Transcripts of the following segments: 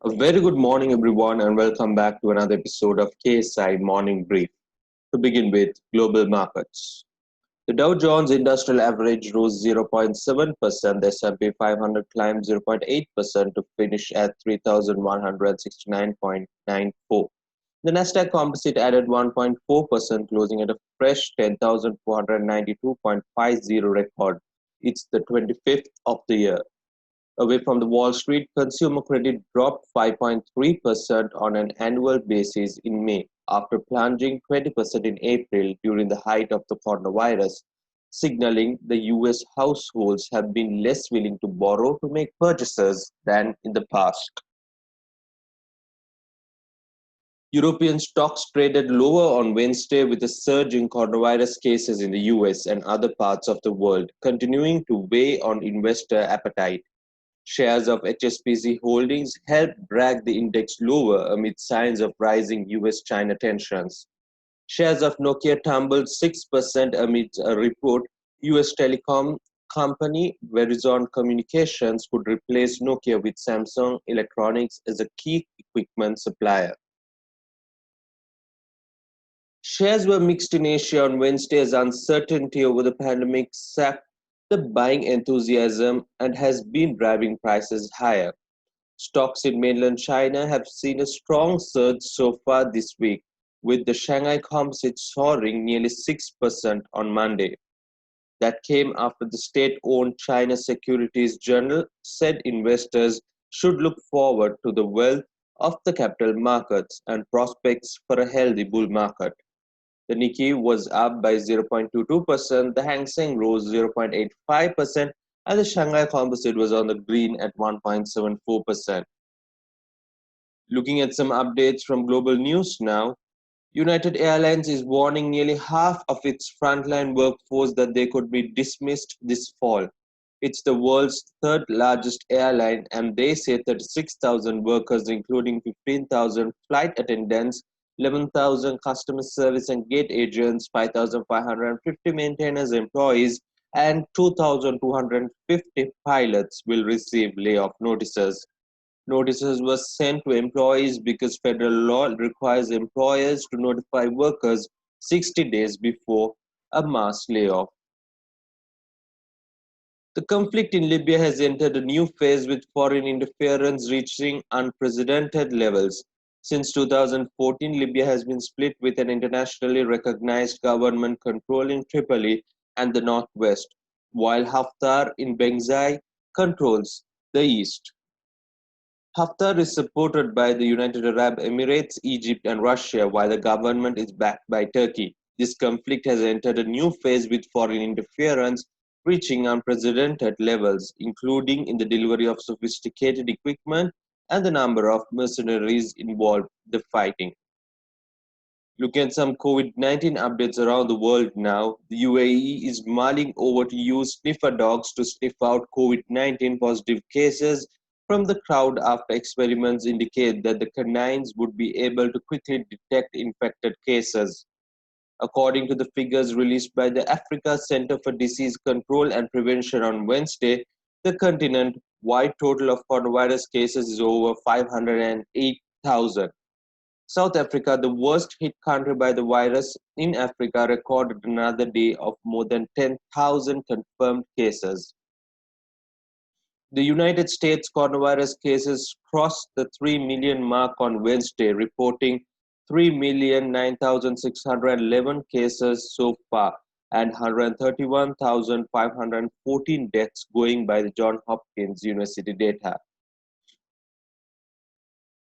A very good morning, everyone, and welcome back to another episode of KSI Morning Brief. To begin with, global markets. The Dow Jones Industrial Average rose 0.7%, the S&P 500 climbed 0.8% to finish at 3,169.94. The Nasdaq Composite added 1.4%, closing at a fresh 10,492.50 record. It's the 25th of the year. Away from the Wall Street, consumer credit dropped 5.3% on an annual basis in May after plunging 20% in April during the height of the coronavirus, signaling the US households have been less willing to borrow to make purchases than in the past. European stocks traded lower on Wednesday with a surge in coronavirus cases in the US and other parts of the world, continuing to weigh on investor appetite. Shares of HSBC Holdings helped drag the index lower amid signs of rising US-China tensions. Shares of Nokia tumbled 6% amid a report US telecom company Verizon Communications could replace Nokia with Samsung Electronics as a key equipment supplier. Shares were mixed in Asia on Wednesday as uncertainty over the pandemic sapped the buying enthusiasm and has been driving prices higher. Stocks in mainland China have seen a strong surge so far this week, with the Shanghai Composite soaring nearly 6% on Monday. That came after the state-owned China Securities Journal said investors should look forward to the wealth of the capital markets and prospects for a healthy bull market. The Nikkei was up by 0.22%, the Hang Seng rose 0.85%, and the Shanghai Composite was on the green at 1.74%. Looking at some updates from global news now, United Airlines is warning nearly half of its frontline workforce that they could be dismissed this fall. It's the world's third largest airline, and they say 36,000 workers, including 15,000 flight attendants, 11,000 customer service and gate agents, 5,550 maintenance employees, and 2,250 pilots will receive layoff notices. Notices were sent to employees because federal law requires employers to notify workers 60 days before a mass layoff. The conflict in Libya has entered a new phase with foreign interference reaching unprecedented levels. Since 2014, Libya has been split with an internationally recognized government controlling Tripoli and the northwest, while Haftar in Benghazi controls the east. Haftar is supported by the United Arab Emirates, Egypt, and Russia, while the government is backed by Turkey. This conflict has entered a new phase with foreign interference reaching unprecedented levels, including in the delivery of sophisticated equipment and the number of mercenaries involved in the fighting. Looking at some COVID-19 updates around the world now, the UAE is mulling over to use sniffer dogs to sniff out COVID-19 positive cases from the crowd after experiments indicate that the canines would be able to quickly detect infected cases. According to the figures released by the Africa Center for Disease Control and Prevention on Wednesday, the continent-wide total of coronavirus cases is over 508,000. South Africa, the worst hit country by the virus in Africa, recorded another day of more than 10,000 confirmed cases. The United States coronavirus cases crossed the 3 million mark on Wednesday, reporting 3,009,611 cases so far and 131,514 deaths going by the Johns Hopkins University data.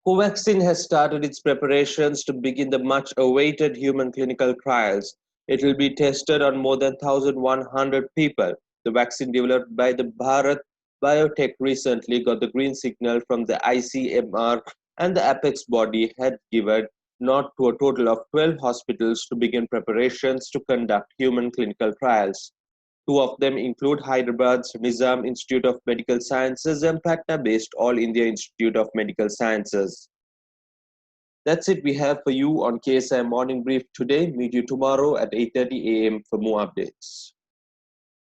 Covaxin has started its preparations to begin the much-awaited human clinical trials. It will be tested on more than 1,100 people. The vaccine developed by the Bharat Biotech recently got the green signal from the ICMR, and the apex body had given nod to a total of 12 hospitals to begin preparations to conduct human clinical trials. Two of them include Hyderabad's Nizam Institute of Medical Sciences and Patna-based All India Institute of Medical Sciences. That's it we have for you on KSI Morning Brief today. Meet you tomorrow at 8:30 a.m. for more updates.